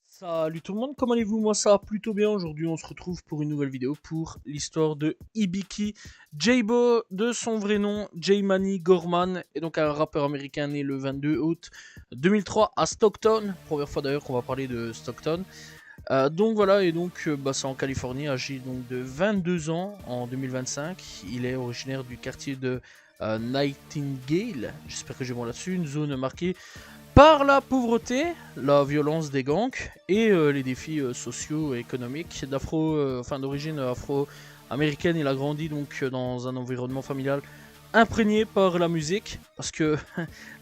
Salut tout le monde, comment allez-vous? Moi ça va plutôt bien. Aujourd'hui on se retrouve pour une nouvelle vidéo pour l'histoire de Ibiki Jaybo, de son vrai nom Jaymani Gorman, et donc un rappeur américain né le 22 août 2003 à Stockton. Première fois d'ailleurs qu'on va parler de Stockton. Donc voilà, et donc c'est en Californie, âgé donc de 22 ans en 2025. Il est originaire du quartier de Nightingale, j'espère que j'ai bon là-dessus, une zone marquée par la pauvreté, la violence des gangs et les défis sociaux et économiques. D'origine afro-américaine, il a grandi donc dans un environnement familial imprégné par la musique, parce que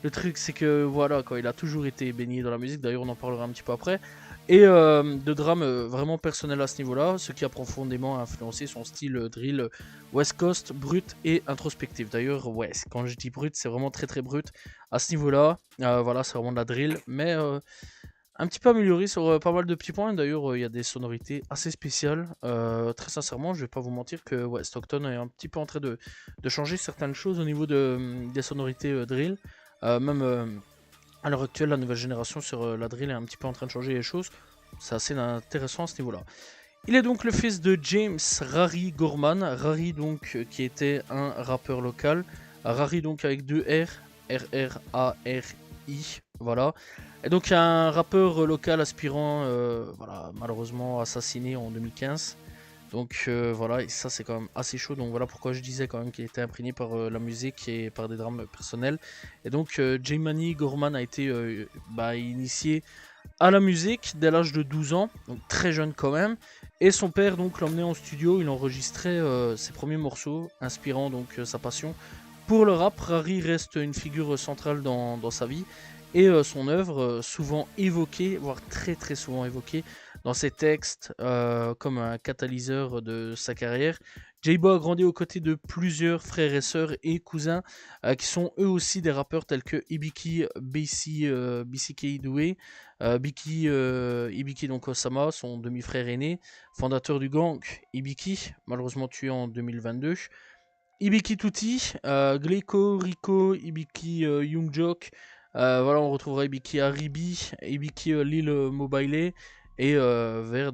le truc c'est que voilà, quoi, il a toujours été baigné dans la musique, d'ailleurs on en parlera un petit peu après, et de drames vraiment personnels à ce niveau-là, ce qui a profondément influencé son style drill West Coast, brut et introspectif. D'ailleurs, ouais, quand je dis brut, c'est vraiment très très brut à ce niveau-là. Voilà, c'est vraiment de la drill, mais un petit peu amélioré sur pas mal de petits points. D'ailleurs, il y a des sonorités assez spéciales. Très sincèrement, je vais pas vous mentir que ouais, Stockton est un petit peu en train de changer certaines choses au niveau des sonorités drill. Même à l'heure actuelle, la nouvelle génération sur la drill est un petit peu en train de changer les choses. C'est assez intéressant à ce niveau-là. Il est donc le fils de James Rari Gorman. Rari donc qui était un rappeur local. Rari donc avec deux R. R-R-A-R-I. Voilà. Et donc un rappeur local aspirant, voilà, malheureusement assassiné en 2015. Donc voilà, et ça c'est quand même assez chaud. Donc voilà pourquoi je disais quand même qu'il était imprégné par la musique et par des drames personnels. Et donc Jaymani Gorman a été initié à la musique dès l'âge de 12 ans, donc très jeune quand même. Et son père donc l'emmenait en studio, il enregistrait ses premiers morceaux, inspirant donc sa passion pour le rap. Rari reste une figure centrale dans sa vie et son œuvre, souvent évoquée, voire très très souvent évoquée dans ses textes comme un catalyseur de sa carrière. Jaybo a grandi aux côtés de plusieurs frères et sœurs et cousins qui sont eux aussi des rappeurs tels que Ibiki BCK Due, Ibiki donc Osama, son demi-frère aîné, fondateur du gang Ibiki, malheureusement tué en 2022. Ibiki Tuti, Gleiko, Rico, Ibiki Youngjok, voilà, on retrouvera Ibiki Aribi, Ibiki Lil Mobile et Vert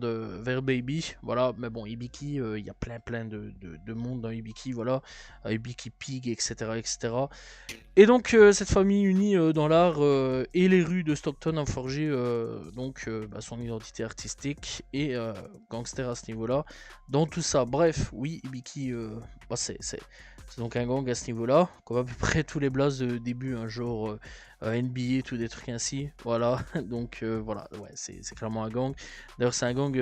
Baby, voilà, mais bon, Ibiki, il y a plein de monde dans Ibiki, voilà, Ibiki Pig, etc., etc. Et donc cette famille unie dans l'art et les rues de Stockton a forgé son identité artistique et gangster à ce niveau-là. Dans tout ça, bref, oui, Ibiki, c'est donc un gang à ce niveau-là, comme à peu près tous les blazes de début, un genre NBA, tout des trucs ainsi, voilà. Donc voilà, ouais, c'est clairement un gang. D'ailleurs, c'est un gang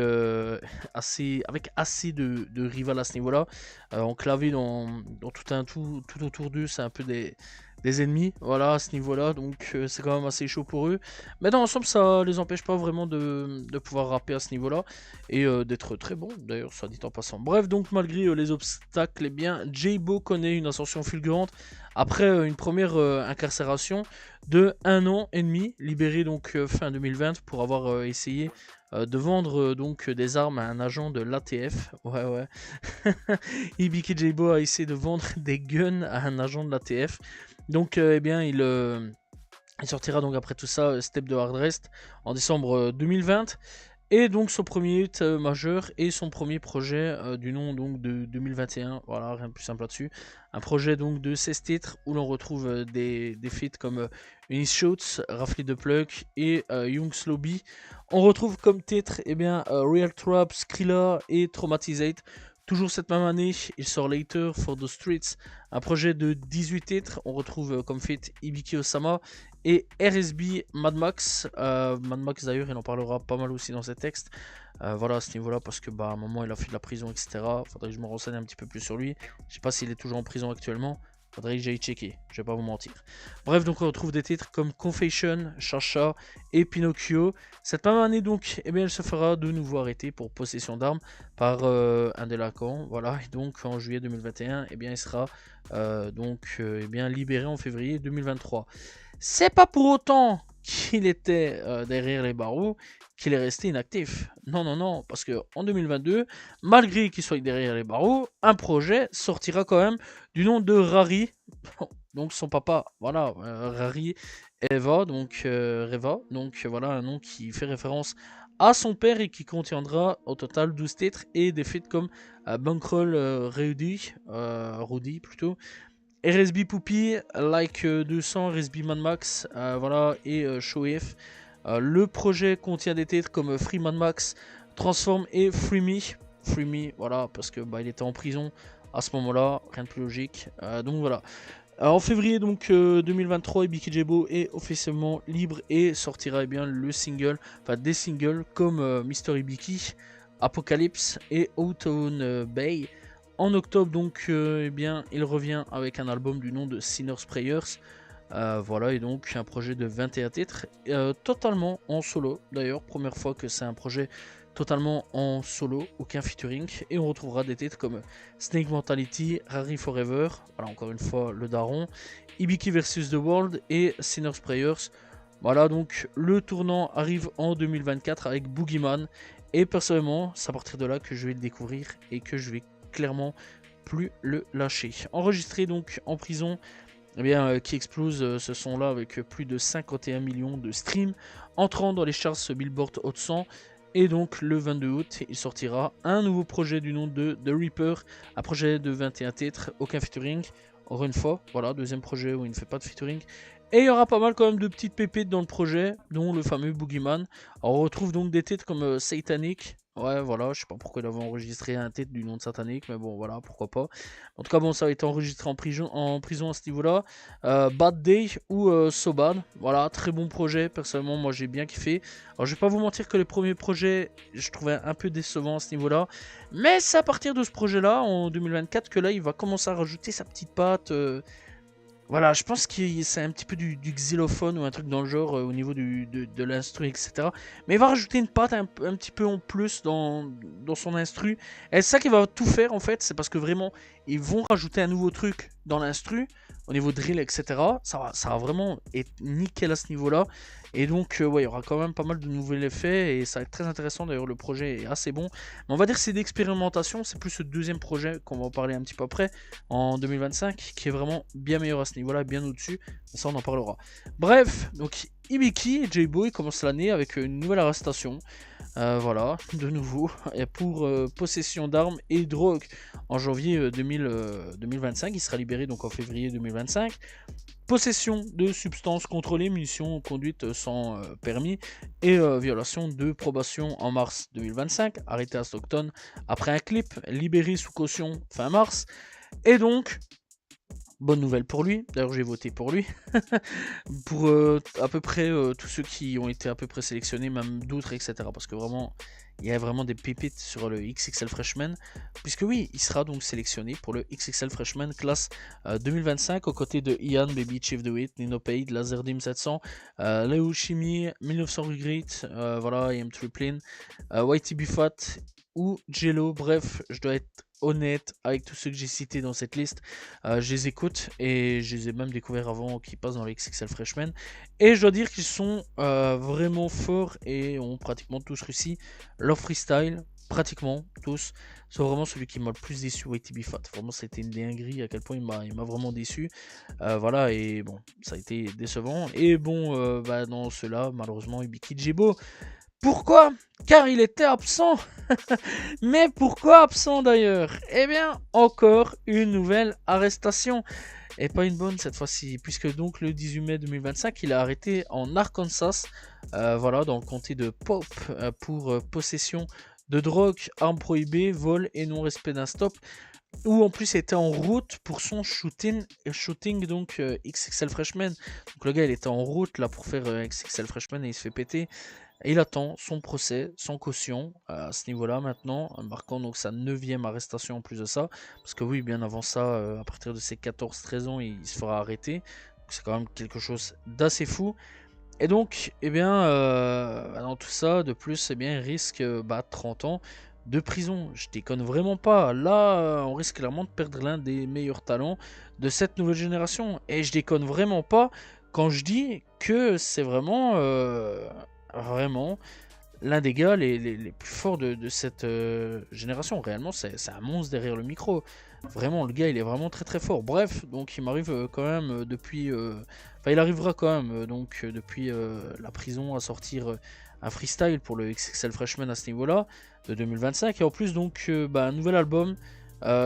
avec assez de rival à ce niveau-là, enclavé dans tout autour d'eux, c'est un peu des ennemis, voilà, à ce niveau-là, donc c'est quand même assez chaud pour eux. Mais dans l'ensemble, ça les empêche pas vraiment de pouvoir rapper à ce niveau-là, et d'être très bon, d'ailleurs, soit dit en passant. Bref, donc malgré les obstacles, eh bien, Jaybo connaît une ascension fulgurante après une première incarcération de 1 an et demi, libéré donc fin 2020 pour avoir essayé de vendre donc des armes à un agent de l'ATF. Ouais. Ibiki Jaybo a essayé de vendre des guns à un agent de l'ATF. Donc, il sortira donc après tout ça Step de Hard Rest en décembre 2020. Et donc son premier hit majeur et son premier projet du nom donc de 2021. Voilà, rien de plus simple là-dessus. Un projet donc de 16 titres où l'on retrouve des feats comme Unis Shoots, Rafli de Pluck et Young Slowby. On retrouve comme titre Real Trap, Skrilla et Traumatizate. Toujours cette même année, il sort Later for the Streets, un projet de 18 titres. On retrouve comme feat Ibiki Osama et RSB Mad Max. Mad Max d'ailleurs, il en parlera pas mal aussi dans ses textes. Voilà, à ce niveau-là, parce que à un moment il a fait de la prison, etc. Faudrait que je me renseigne un petit peu plus sur lui. Je sais pas s'il est toujours en prison actuellement. Faudrait que j'aille checker, je vais pas vous mentir. Bref, donc on retrouve des titres comme Confession, Chacha et Pinocchio. Cette même année donc, elle se fera de nouveau arrêter pour possession d'armes par un délinquant. Voilà, et donc en juillet 2021, il sera libéré en février 2023. C'est pas pour autant qu'il était derrière les barreaux qu'il est resté inactif. Non, parce que en 2022, malgré qu'il soit derrière les barreaux, un projet sortira quand même du nom de Rari. Donc son papa, voilà, Rari Reva, donc voilà un nom qui fait référence à son père et qui contiendra au total 12 titres et des feats comme Bankroll Rudy plutôt, RSB Poopy, Like 200, RSB Mad Max, voilà, et Shoef. Le projet contient des titres comme Free Mad Max, Transform et Free Me. Free Me, voilà, parce que il était en prison à ce moment-là, rien de plus logique. Donc voilà. En février donc 2023, Ibiki Jebo est officiellement libre et sortira bien le single, enfin des singles comme Mr. Ibiki, Apocalypse et Autumn Bay. En octobre donc bien il revient avec un album du nom de Sinner's Prayers. Voilà, et donc un projet de 21 titres, totalement en solo. D'ailleurs, première fois que c'est un projet totalement en solo, aucun featuring. Et on retrouvera des titres comme Snake Mentality, Rary Forever, voilà encore une fois le daron, Ibiki vs The World et Sinner's Prayers. Voilà, donc le tournant arrive en 2024 avec Boogeyman. Et personnellement, c'est à partir de là que je vais le découvrir et que je vais clairement plus le lâcher. Enregistré donc en prison, eh bien, qui explose ce son-là avec plus de 51 millions de streams, entrant dans les charts Billboard Hot 100. Et donc le 22 août, il sortira un nouveau projet du nom de The Reaper, un projet de 21 titres, aucun featuring. Encore une fois, voilà, deuxième projet où il ne fait pas de featuring. Et il y aura pas mal quand même de petites pépites dans le projet, dont le fameux Boogeyman. Alors, on retrouve donc des titres comme Satanic. Ouais, voilà, je sais pas pourquoi il avait enregistré un titre du nom de Satanic, mais bon, voilà, pourquoi pas. En tout cas, bon, ça a été enregistré en prison à ce niveau-là. Bad Day ou So Bad. Voilà, très bon projet. Personnellement, moi j'ai bien kiffé. Alors, je vais pas vous mentir que les premiers projets, je trouvais un peu décevant à ce niveau-là. Mais c'est à partir de ce projet-là, en 2024, que là, il va commencer à rajouter sa petite patte. Voilà, je pense que c'est un petit peu du xylophone ou un truc dans le genre au niveau de l'instru, etc. Mais il va rajouter une patte un petit peu en plus dans son instru. Et c'est ça qui va tout faire en fait, c'est parce que vraiment, ils vont rajouter un nouveau truc dans l'instru, au niveau drill, etc. Ça va vraiment être nickel à ce niveau-là. Et donc, ouais, il y aura quand même pas mal de nouveaux effets et ça va être très intéressant. D'ailleurs, le projet est assez bon. Mais on va dire que c'est d'expérimentation, c'est plus ce deuxième projet qu'on va en parler un petit peu après, en 2025, qui est vraiment bien meilleur à ce niveau-là, bien au-dessus. Mais ça, on en parlera. Bref, donc Ibiki et J-Boy commencent l'année avec une nouvelle arrestation. Voilà, de nouveau, et pour possession d'armes et drogue en janvier 2025. Il sera libéré donc en février 2025. Possession de substances contrôlées, munitions conduites sans permis et violation de probation en mars 2025. Arrêté à Stockton après un clip, libéré sous caution fin mars. Et donc, bonne nouvelle pour lui, d'ailleurs j'ai voté pour lui, pour à peu près tous ceux qui ont été à peu près sélectionnés, même d'autres, etc. Parce que vraiment, il y a vraiment des pépites sur le XXL Freshman, puisque oui, il sera donc sélectionné pour le XXL Freshman classe 2025, aux côtés de Ian, Baby, Chief DeWitt, Nino Pade, Lazerdim 700, Leo Chimie, 1900 Regret, voilà, IM Triplin, Whitey Buffat ou Jello, bref, je dois être honnête avec tous ceux que j'ai cités dans cette liste. Je les écoute et je les ai même découverts avant qu'ils passent dans les XXL Freshmen. Et je dois dire qu'ils sont vraiment forts et ont pratiquement tous réussi leur freestyle. Pratiquement tous. C'est vraiment celui qui m'a le plus déçu, YTB Fat. Vraiment, c'était une dinguerie à quel point il m'a vraiment déçu. Voilà, et bon, ça a été décevant. Et bon, dans ceux-là, malheureusement, Ibiki Jebo. Pourquoi? Car il était absent. Mais pourquoi absent d'ailleurs? Eh bien, encore une nouvelle arrestation. Et pas une bonne cette fois-ci, puisque donc le 18 mai 2025, il a arrêté en Arkansas, voilà, dans le comté de Pope, pour possession de drogue, armes prohibées, vol et non-respect d'un stop, où en plus il était en route pour son shooting donc XXL Freshman. Donc le gars il était en route là pour faire XXL Freshman et il se fait péter. Et il attend son procès sans caution à ce niveau-là maintenant, marquant donc sa 9e arrestation en plus de ça. Parce que oui, bien avant ça, à partir de ses 14-13 ans, il se fera arrêter. C'est quand même quelque chose d'assez fou. Et donc, eh bien, dans tout ça, de plus, eh bien, il risque 30 ans de prison. Je déconne vraiment pas. Là, on risque clairement de perdre l'un des meilleurs talents de cette nouvelle génération. Et je déconne vraiment pas quand je dis que c'est vraiment, vraiment l'un des gars les plus forts de cette génération. Réellement, c'est un monstre derrière le micro. Vraiment, le gars, il est vraiment très très fort. Bref, donc il m'arrive quand même depuis... Enfin, il arrivera quand même depuis la prison à sortir un freestyle pour le XXL Freshman à ce niveau-là, de 2025. Et en plus, donc, un nouvel album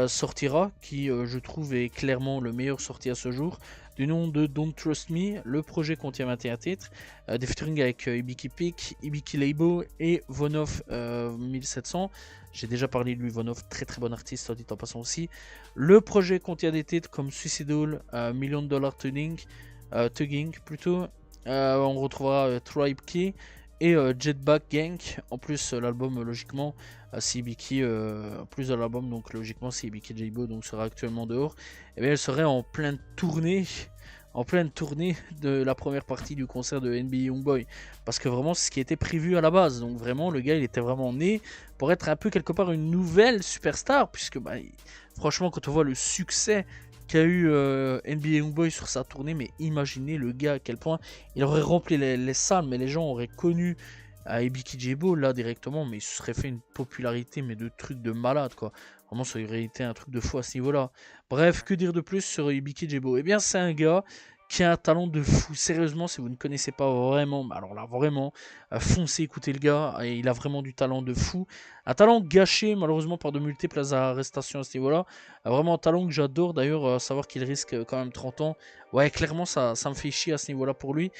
sortira, qui je trouve est clairement le meilleur sorti à ce jour, du nom de Don't Trust Me. Le projet contient 21 titres, des featuring avec Ibiki Peak, Ibiki Leibo et Vonov 1700. J'ai déjà parlé de lui, Vonov, très très bon artiste, dit en passant aussi. Le projet contient des titres comme Suicidal, Million Dollar Tugging plutôt. On retrouvera Tribe Key et Jetback Gang. En plus, l'album, logiquement, si Ibiki, en plus de l'album, donc logiquement, si Ibiki Jaybo donc sera actuellement dehors, et bien elle serait en pleine tournée de la première partie du concert de NBA Youngboy, parce que vraiment c'est ce qui était prévu à la base. Donc vraiment le gars, il était vraiment né pour être un peu quelque part une nouvelle superstar, puisque franchement, quand on voit le succès qu'a eu NBA Youngboy sur sa tournée, mais imaginez le gars à quel point il aurait rempli les salles, mais les gens auraient connu Ibiki Jaybo là directement, mais il se serait fait une popularité, mais de trucs de malade quoi. Vraiment, ça aurait été un truc de fou à ce niveau là. Bref, que dire de plus sur Ibiki Jaybo? Eh bien, c'est un gars qui a un talent de fou. Sérieusement, si vous ne connaissez pas vraiment, alors là vraiment, foncez écouter le gars. Et il a vraiment du talent de fou. Un talent gâché malheureusement par de multiples arrestations à ce niveau-là. Vraiment un talent que j'adore d'ailleurs, savoir qu'il risque quand même 30 ans. Ouais, clairement ça me fait chier à ce niveau-là pour lui.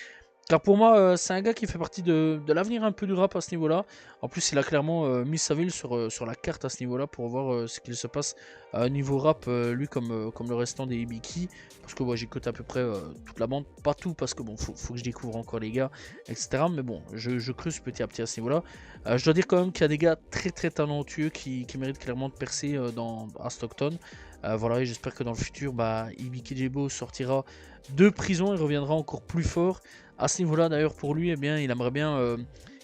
Car pour moi, c'est un gars qui fait partie de l'avenir un peu du rap à ce niveau-là. En plus, il a clairement mis sa ville sur la carte à ce niveau-là pour voir ce qu'il se passe niveau rap, lui comme le restant des Ibiki. Parce que moi, j'écoute à peu près toute la bande, pas tout, parce que bon, faut que je découvre encore les gars, etc. Mais bon, je creuse petit à petit à ce niveau-là. Je dois dire quand même qu'il y a des gars très très talentueux qui méritent clairement de percer à Stockton. Voilà, et j'espère que dans le futur, Ibiki Jaybo sortira de prison et reviendra encore plus fort. À ce niveau-là, d'ailleurs, pour lui, eh bien, il aimerait bien...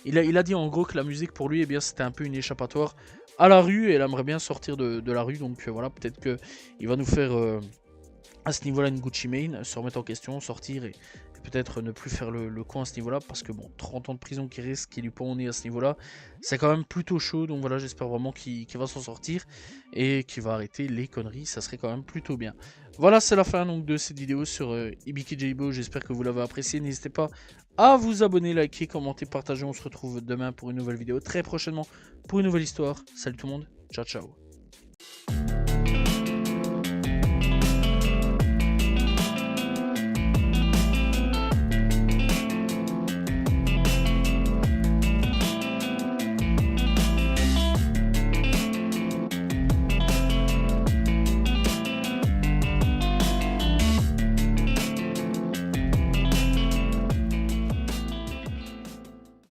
il a dit en gros que la musique, pour lui, eh bien, c'était un peu une échappatoire à la rue, et il aimerait bien sortir de la rue. Donc voilà, peut-être qu'il va nous faire à ce niveau-là une Gucci Mane, se remettre en question, sortir et peut-être ne plus faire le con à ce niveau-là, parce que bon, 30 ans de prison qui risque, qui lui pend au nez à ce niveau-là, c'est quand même plutôt chaud. Donc voilà, j'espère vraiment qu'il va s'en sortir et qu'il va arrêter les conneries, ça serait quand même plutôt bien. Voilà, c'est la fin donc de cette vidéo sur Ibiki Jaybo. J'espère que vous l'avez apprécié. N'hésitez pas à vous abonner, liker, commenter, partager. On se retrouve demain pour une nouvelle vidéo, très prochainement pour une nouvelle histoire. Salut tout le monde, ciao ciao.